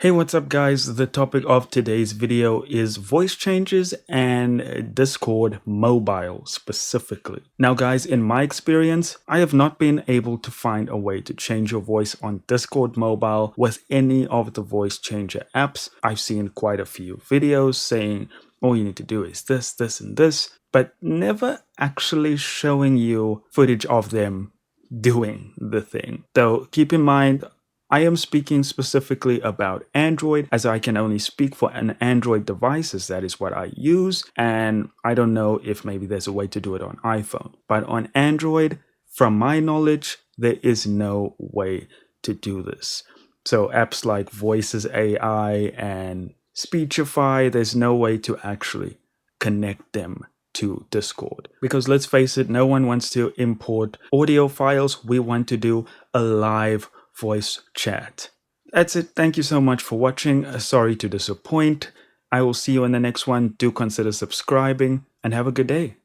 Hey, what's up guys? The topic of today's video is voice changes and Discord mobile specifically. Now guys, in my experience, I have not been able to find a way to change your voice on Discord mobile with any of the voice changer apps. I've seen quite a few videos saying all you need to do is this, this, and this, but never actually showing you footage of them doing the thing. Though keep in mind, I am speaking specifically about Android, as I can only speak for an Android devices. That is what I use. And I don't know if maybe there's a way to do it on iPhone. But on Android, from my knowledge, there is no way to do this. So apps like Voices AI and Speechify, there's no way to actually connect them to Discord. Because let's face it, no one wants to import audio files. We want to do a live voice chat. That's it. Thank you so much for watching. Sorry to disappoint. I will see you in the next one. Do consider subscribing and have a good day.